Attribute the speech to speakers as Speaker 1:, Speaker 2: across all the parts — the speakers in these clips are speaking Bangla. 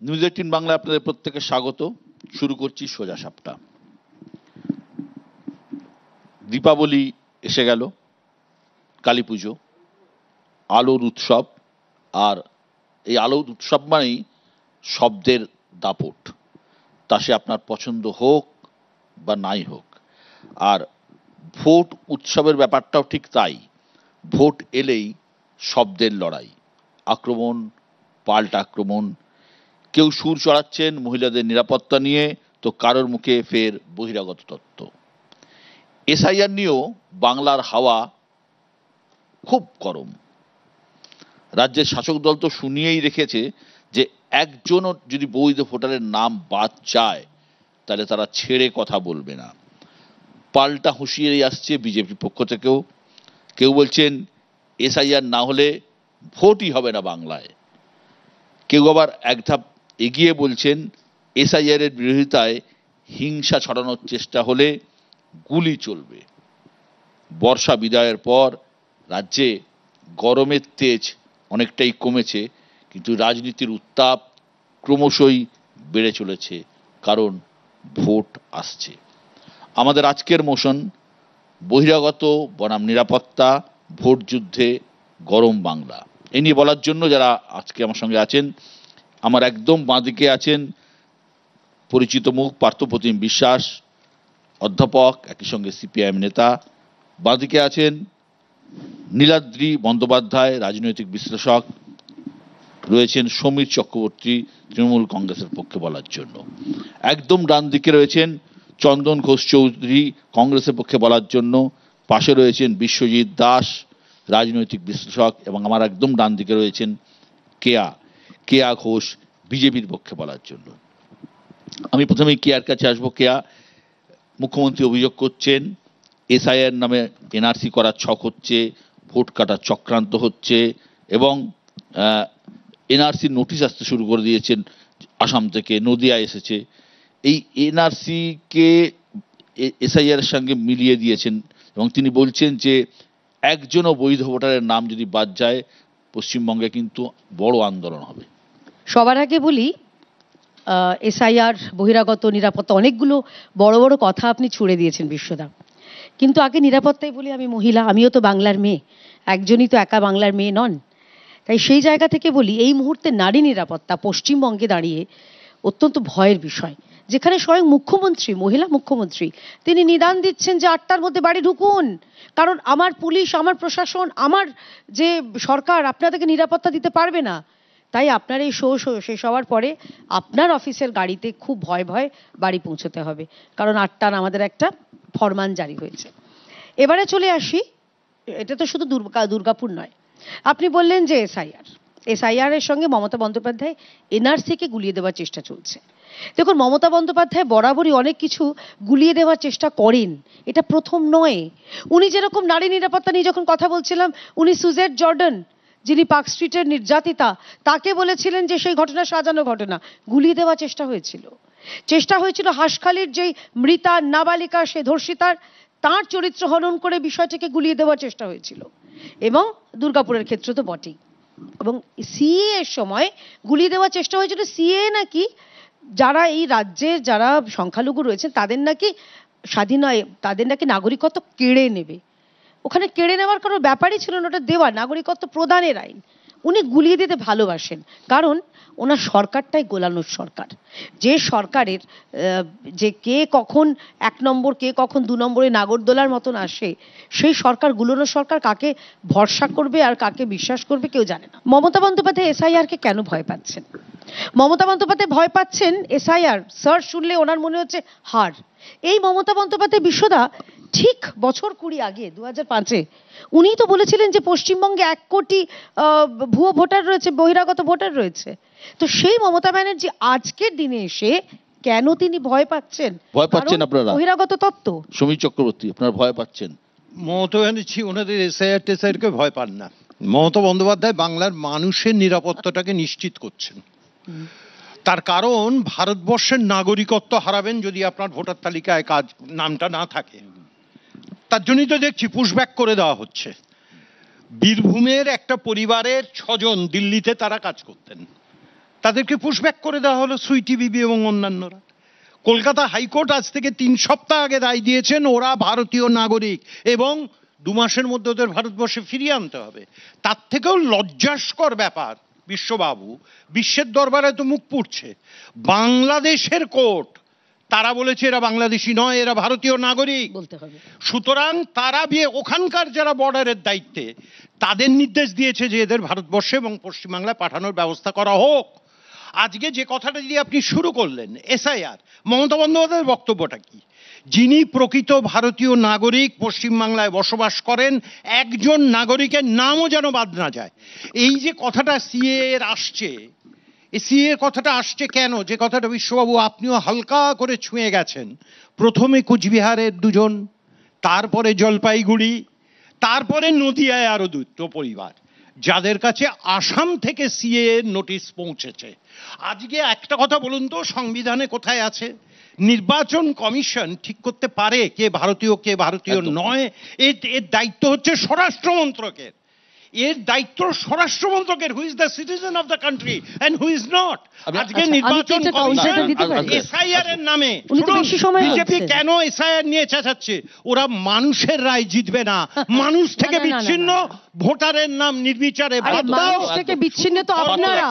Speaker 1: নিউজ 18 বাংলায় আপনাদের প্রত্যেকে স্বাগত। শুরু করছি সোজা সাপটা। দীপাবলি এসে গেল, কালী পুজো, আলোর উৎসব। আর এই আলোর উৎসব মানেই শব্দের দাপট, তা সে আপনার পছন্দ হোক বা নাই হোক। আর ভোট উৎসবের ব্যাপারটাও ঠিক তাই। ভোট এলেই শব্দের লড়াই, আক্রমণ, পাল্টা আক্রমণ। কেউ সুর চড়াচ্ছেন মহিলাদের নিরাপত্তা নিয়ে, তো কারোর মুখে ফের বহিরাগত তত্ত্ব। এসআইআর নিয়েও বাংলার হাওয়া খুব গরম। রাজ্যের শাসক দল তো শুনিয়েই রেখেছে যে একজনও যদি বৈধ ভোটারের নাম বাদ যায় তাহলে তারা ছেড়ে কথা বলবে না। পাল্টা হুঁশিয়ারি আসছে বিজেপির পক্ষ থেকেও। কেউ বলছেন এসআইআর না হলে ভোটই হবে না বাংলায়। কেউ আবার এক ধাপ এগিয়ে বলছেন এসআইআর এর বিরোধিতায় হিংসা ছড়ানোর চেষ্টা হলে গুলি চলবে। বর্ষা বিদায়ের পর রাজ্যে গরমের তেজ অনেকটাই কমেছে, কিন্তু রাজনীতির উত্তাপ ক্রমশই বেড়ে চলেছে, কারণ ভোট আসছে। আমাদের আজকের মোশন বহিরাগত বনাম নিরাপত্তা, ভোট যুদ্ধে গরম বাংলা। এ নিয়ে বলার জন্য যারা আজকে আমার সঙ্গে আছেন, আমার একদম বাঁদিকে আছেন পরিচিত মুখ পার্থপ্রতিম বিশ্বাস, অধ্যাপক, একই সঙ্গে সিপিআইএম নেতা। বাঁদিকে আছেন নীলাদ্রি বন্দ্যোপাধ্যায়, রাজনৈতিক বিশ্লেষক। রয়েছেন সমীর চক্রবর্তী, তৃণমূল কংগ্রেসের পক্ষে বলার জন্য। একদম ডান দিকে রয়েছেন চন্দন ঘোষ চৌধুরী, কংগ্রেসের পক্ষে বলার জন্য। পাশে রয়েছেন বিশ্বজিৎ দাস, রাজনৈতিক বিশ্লেষক। এবং আমার একদম ডান দিকে রয়েছেন কেয়া ঘোষ, বিজেপির পক্ষে বলার জন্য। আমি প্রথমেই কেয়ার কাছে আসবো। কেয়া, মুখ্যমন্ত্রী অভিযোগ করছেন এসআইআর নামে এনআরসি করার ছক হচ্ছে, ভোট কাটার চক্রান্ত হচ্ছে, এবং এনআরসির নোটিশ আসতে শুরু করে দিয়েছেন আসাম থেকে, নদিয়া এসেছে। এই এনআরসিকে এসআইআর এর সঙ্গে মিলিয়ে দিয়েছেন এবং তিনি বলছেন যে একজনও বৈধ ভোটারের নাম যদি বাদ যায় পশ্চিমবঙ্গে কিন্তু বড় আন্দোলন হবে।
Speaker 2: সবার আগে বলি, এসআইআর, বহিরাগত, নিরাপত্তা, অনেকগুলো বড় বড় কথা আপনি ছুড়ে দিয়েছেন বিশ্বদা। কিন্তু আগে নিরাপত্তাই বলি। আমি মহিলা, আমিও তো বাংলার মেয়ে, একজনই তো একা বাংলার মেয়ে নন। তাই সেই জায়গা থেকে বলি, এই মুহূর্তে নারী নিরাপত্তা পশ্চিমবঙ্গে দাঁড়িয়ে অত্যন্ত ভয়ের বিষয়। যেখানে স্বয়ং মুখ্যমন্ত্রী, মহিলা মুখ্যমন্ত্রী, তিনি নিদান দিচ্ছেন যে 8টার মধ্যে বাড়ি ঢুকুন, কারণ আমার পুলিশ, আমার প্রশাসন, আমার যে সরকার আপনাদেরকে নিরাপত্তা দিতে পারবে না। তাই আপনার এই শো শেষ হওয়ার পরে আপনার অফিসের গাড়িতে খুব ভয় ভয় বাড়ি পৌঁছতে হবে, কারণ 8টার আমাদের একটা ফরমান জারি হয়েছে। এবারে চলে আসি, এটা তো শুধু দুর্গাপুর নয়। আপনি বললেন যে এসআইআর এর সঙ্গে মমতা বন্দ্যোপাধ্যায় এনআরসিকে গুলিয়ে দেওয়ার চেষ্টা চলছে। দেখুন, মমতা বন্দ্যোপাধ্যায় বরাবরই অনেক কিছু গুলিয়ে দেওয়ার চেষ্টা করেন, এটা প্রথম নয়। উনি যেরকম নারী নিরাপত্তা নিয়ে যখন কথা বলছিলাম, উনি সুজেট জর্ডন, যিনি পার্ক স্ট্রিটের নির্যাতিতা, তাকে বলেছিলেন যে সেই ঘটনা সাজানো ঘটনা, গুলিয়ে দেওয়ার চেষ্টা হয়েছিল হাঁসখালির যেই মৃতা নাবালিকা, সে ধর্ষিতার, তার চরিত্র হনন করে বিষয়টাকে গুলিয়ে দেওয়ার চেষ্টা হয়েছিল। এবং দুর্গাপুরের ক্ষেত্রে তো বটেই। এবং সিএ এর সময় গুলিয়ে দেওয়ার চেষ্টা হয়েছিল। সিএ নাকি যারা এই রাজ্যের যারা সংখ্যালঘু রয়েছেন তাদের নাকি স্বাধীন হয়, তাদের নাকি নাগরিকত্ব কেড়ে নেবে। ওখানে কেড়ে নেওয়ার কোনো ব্যাপারই ছিল না, ওটা দেওয়া, নাগরিকত্ব প্রদানের আইন। উনি গুলিয়ে দিতে ভালোবাসেন, কারণ ওনার সরকারটাই গোলানোর সরকার। যে সরকারের যে কে কখন 1 নম্বর, কে কখন 2 নম্বরে নাগরদোলার মতন আসে, সেই সরকার, গুলোনোর সরকার, কাকে ভরসা করবে আর কাকে বিশ্বাস করবে কেউ জানে না। মমতা বন্দ্যোপাধ্যায় এসআইআর কে কেন ভয় পাচ্ছেন? মমতা বন্দ্যোপাধ্যায় ভয় পাচ্ছেন এসআইআর স্যার শুনলে ওনার মনে হচ্ছে হার। এই মমতা বন্দ্যোপাধ্যায় বিশ্বদা ঠিক বছর 20 আগে, 2005-এ উনি তো বলেছিলেন যে পশ্চিমবঙ্গে 1 কোটি ভুয়ো ভোটার রয়েছে, বহিরাগত ভোটার রয়েছে। তো সেই মমতা ব্যানার্জি আজকের দিনে এসে কেন তিনি ভয় পাচ্ছেন?
Speaker 1: আপনারা
Speaker 2: বহিরাগত তত্ত্ব।
Speaker 1: সমীর চক্রবর্তী, আপনারা ভয় পাচ্ছেন?
Speaker 3: মমতা ব্যানার্জি ওনাদের এসআইআর কে ভয় পান না। মমতা বন্দ্যোপাধ্যায় বাংলার মানুষের নিরাপত্তাটাকে নিশ্চিত করছেন। তার কারণ, ভারতবর্ষের নাগরিকত্ব হারাবেন যদি আপনার ভোটার তালিকায় নামটা না থাকে। তার জন্যই তো দেখছি পুশব্যাক করে দেওয়া হচ্ছে। বীরভূমের একটা পরিবারের 6 জন দিল্লিতে তারা কাজ করতেন, তাদেরকে পুশব্যাক করে দেওয়া হলো সুইটি বিবি এবং অন্যান্যরা। কলকাতা হাইকোর্ট আজ থেকে 3 সপ্তাহ আগে রায় দিয়েছেন ওরা ভারতীয় নাগরিক এবং 2 মাসের মধ্যে ওদের ভারতবর্ষে ফিরিয়ে আনতে হবে। তার থেকেও লজ্জাস্কর ব্যাপার বিশ্ববাবু, বিশ্বের দরবারে তো মুখ পুড়ছে, বাংলাদেশের কোর্ট তারা বলেছে এরা বাংলাদেশি নয়, এরা ভারতীয় নাগরিক
Speaker 2: বলতে হবে।
Speaker 3: সুতরাং তারা বিয়ে ওখানকার যারা বর্ডারের দায়িত্বে তাদের নির্দেশ দিয়েছে যে এদের ভারতবর্ষে এবং পশ্চিমবাংলায় পাঠানোর ব্যবস্থা করা হোক। আজকে যে কথাটা দিয়ে আপনি শুরু করলেন এসআইআর, মমতা বন্দ্যোপাধ্যায়ের বক্তব্যটা কি? যিনি প্রকৃত ভারতীয় নাগরিক পশ্চিমবাংলায় বসবাস করেন, একজন নাগরিকের নামও যেন বাদ না যায়। এই যে কথাটা সিএ এর আসছে, এই সিএ কথাটা আসছে কেন, যে কথাটা বিশ্ববাবু আপনিও হালকা করে ছুঁয়ে গেছেন। প্রথমে কুচবিহারের 2 জন, তারপরে জলপাইগুড়ি, তারপরে নদিয়ায় আরো 2টো পরিবার যাদের কাছে আসাম থেকে সিএ নোটিশ পৌঁছেছে। আজকে একটা কথা বলুন তো, সংবিধানে কোথায় আছে নির্বাচন কমিশন ঠিক করতে পারে কে ভারতীয় কে ভারতীয় নয়? এর দায়িত্ব হচ্ছে স্বরাষ্ট্র মন্ত্রকের। এর দায়িত্ব স্বরাষ্ট্র মন্ত্রকের, who is the citizen of the country and who is not. আজকে নির্বাচন কমিশন এসআইআর এর নামে বিজেপি কেন এসআইআর নিয়ে চেঁচাচ্ছে? ওরা মানুষের রায় জিতবে না, মানুষ থেকে বিচ্ছিন্ন ভোটারের নাম নির্বিচারে বাদ দাও।
Speaker 2: মানুষ থেকে বিচ্ছিন্ন তো আপনারা,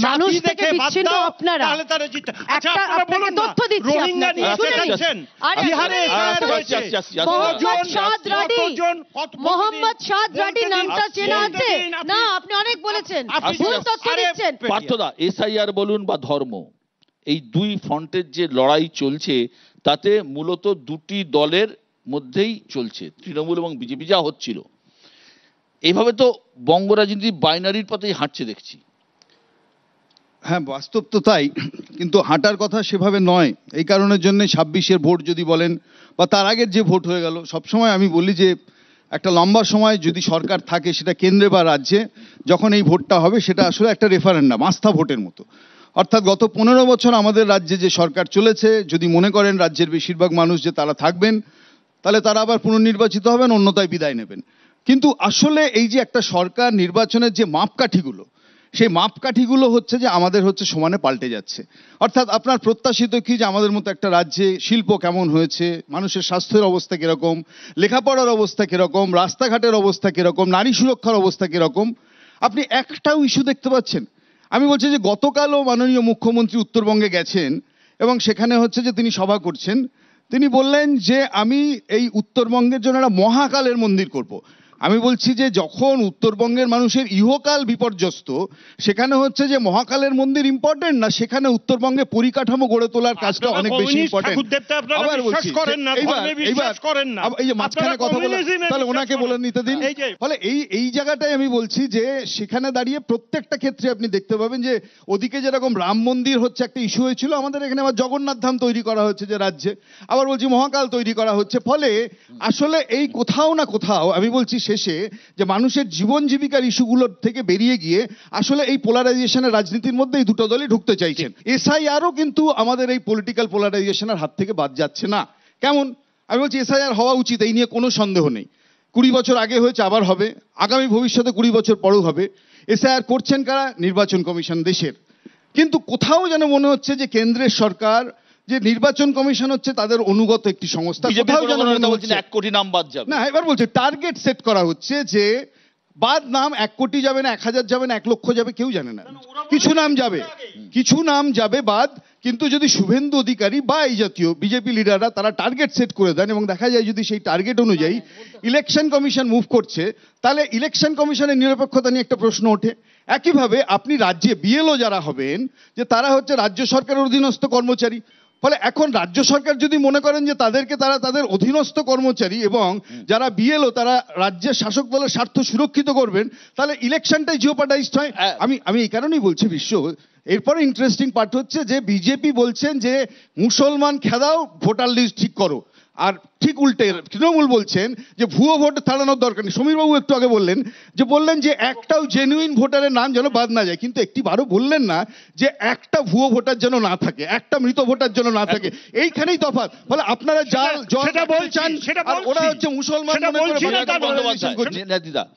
Speaker 2: মানুষ থেকে বিচ্ছিন্ন আপনারা।
Speaker 3: তাহলে তারা জিতবে। আচ্ছা
Speaker 2: একটা
Speaker 3: আপনারা বলুন না,
Speaker 2: তথ্য দিচ্ছি
Speaker 3: রোহিঙ্গা
Speaker 2: আপনাকে,
Speaker 3: নিয়ে
Speaker 2: শুনে নিন।
Speaker 3: চেঁচাচ্ছেন,
Speaker 2: আরে
Speaker 3: বিহারে এসআইআর হয়েছে,
Speaker 2: মোহাম্মদ শাহাদ রাডি, মোহাম্মদ শাহাদ রাডি নামটা চেনা আছে না? আপনি অনেক বলেছেন, ভুল তথ্য দিচ্ছেন।
Speaker 1: পার্থদা, এসআইআর বলুন বা ধর্ম, এই 2 ফ্রন্টের যে লড়াই চলছে তাতে মূলত 2টি দলের মধ্যেই চলছে, তৃণমূল এবং বিজেপি যা হচ্ছিল। এইভাবে তো বঙ্গ রাজনীতি বাইনারির পথেই হাঁটছে দেখছি।
Speaker 4: হ্যাঁ, বাস্তব তো তাই, কিন্তু হাঁটার কথা সেভাবে নয়। এই কারণের জন্য 26-এর ভোট যদি বলেন বা তার আগের যে ভোট হয়ে গেল, সবসময় আমি বলি যে একটা লম্বা সময় যদি সরকার থাকে, সেটা কেন্দ্রে বা রাজ্যে, যখন এই ভোটটা হবে সেটা আসলে একটা রেফারেন্ডাম, আস্থা ভোটের মতো। অর্থাৎ গত 15 বছর আমাদের রাজ্যে যে সরকার চলেছে, যদি মনে করেন রাজ্যের বেশিরভাগ মানুষ যে তারা থাকবেন, তাহলে তারা আবার পুনর্নির্বাচিত হবেন, অন্যথায় বিদায় নেবেন। কিন্তু আসলে এই যে একটা সরকার নির্বাচনের যে মাপকাঠিগুলো, সেই মাপকাঠিগুলো হচ্ছে যে আমাদের হচ্ছে সমানে পাল্টে যাচ্ছে। অর্থাৎ আপনার প্রত্যাশিত কি যে আমাদের মতো একটা রাজ্যে শিল্প কেমন হয়েছে, মানুষের স্বাস্থ্যের অবস্থা কিরকম, লেখাপড়ার অবস্থা কিরকম, রাস্তাঘাটের অবস্থা কিরকম, নারী সুরক্ষার অবস্থা কিরকম, আপনি একটাও ইস্যু দেখতে পাচ্ছেন? আমি বলছি যে গতকালও মাননীয় মুখ্যমন্ত্রী উত্তরবঙ্গে গেছেন এবং সেখানে হচ্ছে যে তিনি সভা করছেন। তিনি বললেন যে আমি এই উত্তরবঙ্গের জন্য একটা মহাকালের মন্দির করব। আমি বলছি যে যখন উত্তরবঙ্গের মানুষের ইহকাল বিপর্যস্ত, সেখানে হচ্ছে যে মহাকালের মন্দির ইম্পর্টেন্ট না, সেখানে উত্তরবঙ্গে পরিকাঠামো গড়ে তোলার কাজটা অনেক বেশি ইম্পর্টেন্ট। আবার বলছি এইবার এই যে মাঝখানে কথা বলে, তাহলে ওনাকে বলে নিতে দিন। ফলে এই জায়গাটাই আমি বলছি যে সেখানে দাঁড়িয়ে প্রত্যেকটা ক্ষেত্রে আপনি দেখতে পাবেন যে ওদিকে যেরকম রাম মন্দির হচ্ছে একটা ইস্যু হয়েছিল, আমাদের এখানে আবার জগন্নাথ ধাম তৈরি করা হচ্ছে যে রাজ্যে, আবার বলছি মহাকাল তৈরি করা হচ্ছে। ফলে আসলে এই কোথাও না কোথাও আমি বলছি শেষে যে মানুষের জীবন জীবিকার ইস্যুগুলোর থেকে বেরিয়ে গিয়ে আসলে এই পোলারাইজেশনের রাজনীতির মধ্যে এই 2টো দলই ঢুকতে চাইছেন। এসআইআরও কিন্তু আমাদের এই পলিটিক্যাল পোলারাইজেশনের হাত থেকে বাদ যাচ্ছে না। কেমন? আমি বলছি এসআইআর হওয়া উচিত, এই নিয়ে কোনো সন্দেহ নেই। 20 বছর আগে হয়েছে, আবার হবে, আগামী ভবিষ্যতে 20 বছর পরেও হবে। এসআইআর করছেন কারা? নির্বাচন কমিশন দেশের। কিন্তু কোথাও যেন মনে হচ্ছে যে কেন্দ্রের সরকার, যে নির্বাচন কমিশন হচ্ছে তাদের অনুগত একটি সংস্থা, কোথাও যেন মনে হচ্ছে
Speaker 1: 1 কোটি নাম বাদ যাবে
Speaker 4: না। এবার বলছে টার্গেট সেট করা হচ্ছে যে বাদ নাম 1 কোটি যাবে না, 1000 যাবে না, 1 লক্ষ যাবে, কেউ জানে না। কিছু নাম যাবে, কিছু নাম যাবে বাদ। কিন্তু যদি শুভেন্দু অধিকারী বা এই জাতীয় বিজেপি লিডাররা তারা টার্গেট সেট করে দেন এবং দেখা যায় যদি সেই টার্গেট অনুযায়ী ইলেকশন কমিশন মুভ করছে, তাহলে ইলেকশন কমিশনের নিরপেক্ষতা নিয়ে একটা প্রশ্ন ওঠে। একইভাবে আপনি রাজ্যে বিএলও যারা হবেন, যে তারা হচ্ছে রাজ্য সরকারের অধীনস্থ কর্মচারী। ফলে এখন রাজ্য সরকার যদি মনে করেন যে তাদেরকে তারা তাদের অধীনস্থ কর্মচারী এবং যারা বিএলও তারা রাজ্যের শাসক দলের স্বার্থ সুরক্ষিত করবেন, তাহলে ইলেকশনটাই জিওপার্ডাইজড হয়। আমি এই কারণেই বলছি বিশ্ব। এরপরে ইন্টারেস্টিং পার্ট হচ্ছে যে বিজেপি বলছেন যে মুসলমান খেদাও, ভোটার লিস্ট ঠিক করো, আর ঠিক উল্টে তৃণমূল বলছেন যে ভুয়ো ভোট ছাড়ানোর দরকার নেই। সমীরবাবু একটু আগে বললেন যে একটাও জেনুইন ভোটারের নাম যেন বাদ না যায়, কিন্তু একটি বারও বললেন না যে একটা ভুয়ো ভোটার যেন না থাকে, একটা মৃত ভোটার যেন না থাকে। এইখানেই তফাৎ। ফলে আপনারা যা বলছেন, আর ওরা হচ্ছে মুসলমান মনে করে
Speaker 1: দিদা